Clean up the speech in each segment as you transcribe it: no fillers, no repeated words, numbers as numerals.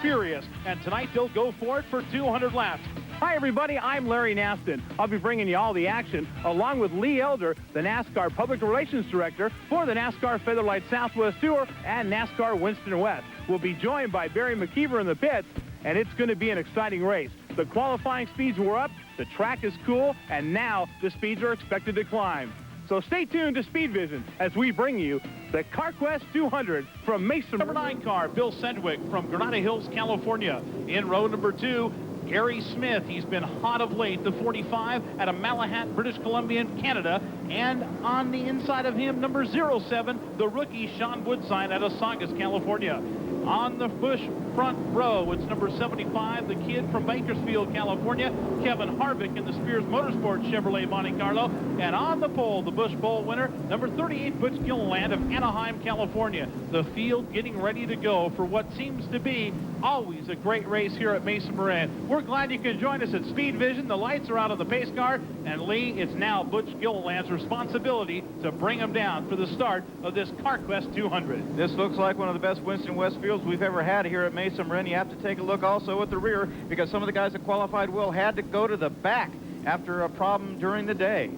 furious, and tonight they'll go for it for 200 laps. Hi, everybody. I'm Larry Naston. I'll be bringing you all the action, along with Lee Elder, the NASCAR Public Relations Director for the NASCAR Featherlight Southwest Tour and NASCAR Winston West. We'll be joined by Barry McKeever in the pits, and it's going to be an exciting race. The qualifying speeds were up, the track is cool, and now the speeds are expected to climb. So stay tuned to Speed Vision as we bring you the CarQuest 200 from Mason. Number 9 car, Bill Sedgwick from Granada Hills, California. In row number 2, Gary Smith. He's been hot of late, the 45 out of Malahat, British Columbia, Canada. And on the inside of him, number 07, the rookie Sean Woodside out of Saugus, California. On the Busch front row, it's number 75, the kid from Bakersfield, California, Kevin Harvick in the Spears Motorsports Chevrolet Monte Carlo. And on the pole, the Busch Bowl winner, number 38, Butch Gilliland of Anaheim, California. The field getting ready to go for what seems to be always a great race here at Mesa Marin. We're glad you can join us at Speed Vision. The lights are out on the pace car, and Lee, it's now Butch Gilliland's responsibility to bring him down for the start of this CarQuest 200. This looks like one of the best Winston West fields we've ever had here at Mesa Marin. You have to take a look also at the rear, because some of the guys that qualified had to go to the back after a problem during the day.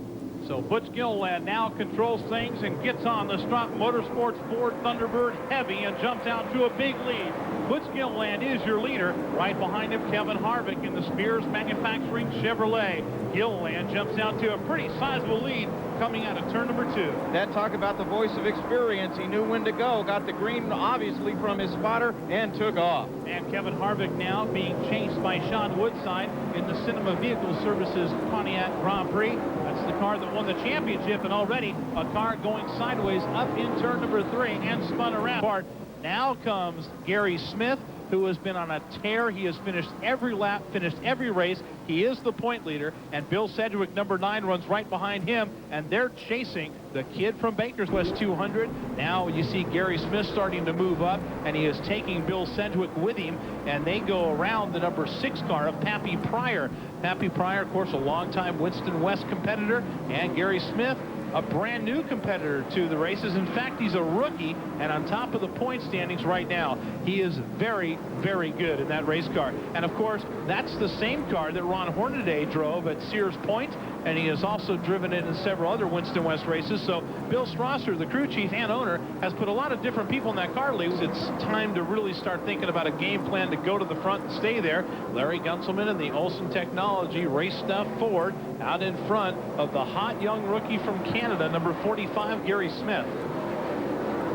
So Butch Gilliland now controls things and gets on the Strop Motorsports Ford Thunderbird heavy and jumps out to a big lead. Butch Gilliland is your leader. Right behind him, Kevin Harvick in the Spears Manufacturing Chevrolet. Gilliland jumps out to a pretty sizable lead coming out of turn number 2. That talk about the voice of experience. He knew when to go, got the green obviously from his spotter, and took off. And Kevin Harvick now being chased by Sean Woodside in the Cinema Vehicle Services Pontiac Grand Prix. That's the car that won the championship, and already a car going sideways up in turn number 3 and spun around. Now comes Gary Smith, who has been on a tear. He has finished every lap, finished every race. He is the point leader, and Bill Sedgwick, number 9, runs right behind him, and they're chasing the kid from Bakersfield 200. Now you see Gary Smith starting to move up, and he is taking Bill Sedgwick with him, and they go around the number 6 car of Pappy Pryor. Pappy Pryor, of course, a longtime Winston West competitor, and Gary Smith, a brand new competitor to the races. In fact, he's a rookie, and on top of the point standings right now. He is very, very good in that race car. And of course, that's the same car that Ron Hornaday drove at Sears Point, and he has also driven it in several other Winston West races. So Bill Strasser, the crew chief and owner, has put a lot of different people in that car, Lee. It's time to really start thinking about a game plan to go to the front and stay there. Larry Gunselman and the Olson Technology Race Stuff Ford out in front of the hot young rookie from Canada, number 45, Gary Smith.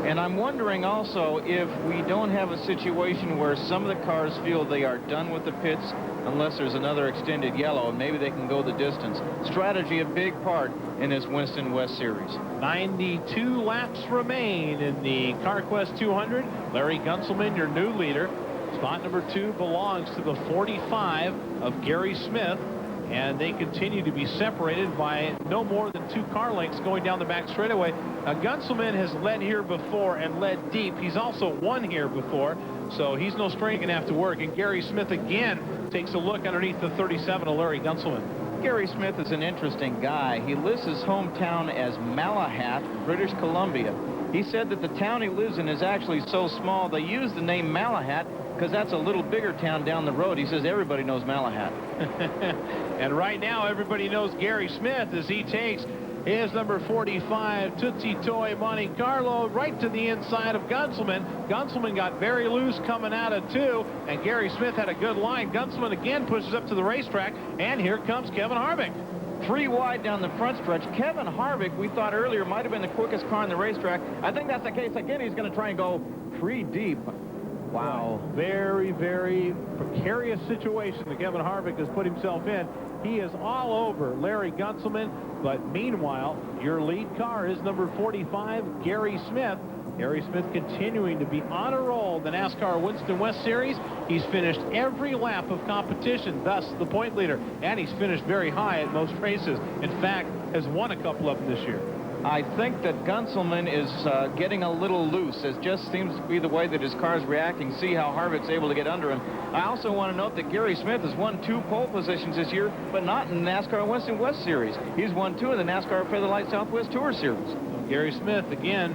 And I'm wondering also if we don't have a situation where some of the cars feel they are done with the pits unless there's another extended yellow, and maybe they can go the distance. Strategy a big part in this Winston West Series. 92 laps remain in the CarQuest 200. Larry Gunselman, your new leader. Spot number 2 belongs to the 45 of Gary Smith. And they continue to be separated by no more than 2 car lengths going down the back straightaway. Now, Gunselman has led here before and led deep. He's also won here before, so he's no stranger. Going to have to work. And Gary Smith again takes a look underneath the 37 of Larry Gunselman. Gary Smith is an interesting guy. He lists his hometown as Malahat, British Columbia. He said that the town he lives in is actually so small they use the name Malahat because that's a little bigger town down the road. He says everybody knows Malahat. And right now everybody knows Gary Smith as he takes his number 45 Tootsie Toy Monte Carlo right to the inside of Gunselman. Gunselman got very loose coming out of 2, and Gary Smith had a good line. Gunselman again pushes up to the racetrack, and here comes Kevin Harvick. 3 wide down the front stretch. Kevin Harvick, we thought earlier, might have been the quickest car on the racetrack. I think that's the case again. He's going to try and go pretty deep. Wow. Very, very precarious situation that Kevin Harvick has put himself in. He is all over Larry Gunselman, but meanwhile, your lead car is number 45, Gary Smith. Gary Smith continuing to be on a roll in the NASCAR Winston West Series. He's finished every lap of competition, thus the point leader, and he's finished very high at most races. In fact, has won a couple of them this year. I think that Gunselman is getting a little loose. It just seems to be the way that his car is reacting. See how Harvick's able to get under him. I also want to note that Gary Smith has won 2 pole positions this year, but not in the NASCAR Winston West Series. He's won 2 in the NASCAR Featherlight Southwest Tour Series. So Gary Smith, again,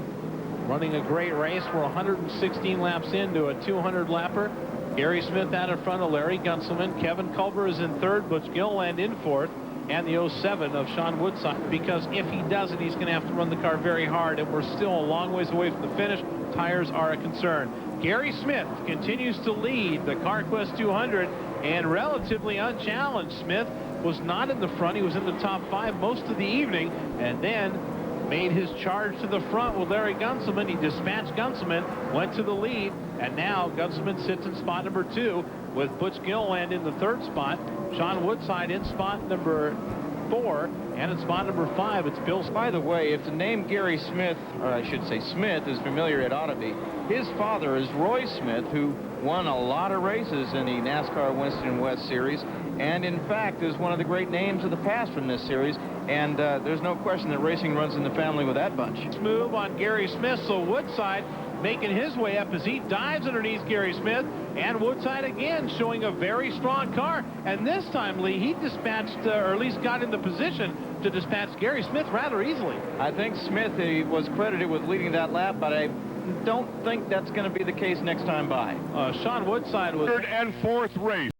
running a great race. We're 116 laps into a 200 lapper. Gary Smith out in front of Larry Gunselman. Kevin Culver is in third. Butch Gilliland in fourth. And the 07 of Sean Woodside, because if he doesn't, he's going to have to run the car very hard, and we're still a long ways away from the finish. Tires are a concern. Gary Smith continues to lead the CarQuest 200, and relatively unchallenged. Smith was not in the front. He was in the top 5 most of the evening, and then made his charge to the front with Larry Gunselman. He dispatched Gunselman, went to the lead, and now Gunselman sits in spot number 2 with Butch Gilliland in the 3rd spot. Sean Woodside in spot number 4, and in spot number 5, it's Bill. By the way, if the name Gary Smith, or I should say Smith, is familiar, it ought to be. His father is Roy Smith, who won a lot of races in the NASCAR Winston West Series, and in fact is one of the great names of the past from this series. And there's no question that racing runs in the family with that bunch. Move on Gary Smith, so Woodside making his way up as he dives underneath Gary Smith, and Woodside again showing a very strong car. And this time, Lee, he dispatched, or at least got in the position to dispatch Gary Smith rather easily. I think Smith was credited with leading that lap, but I don't think that's going to be the case next time by. Sean Woodside was third and fourth race.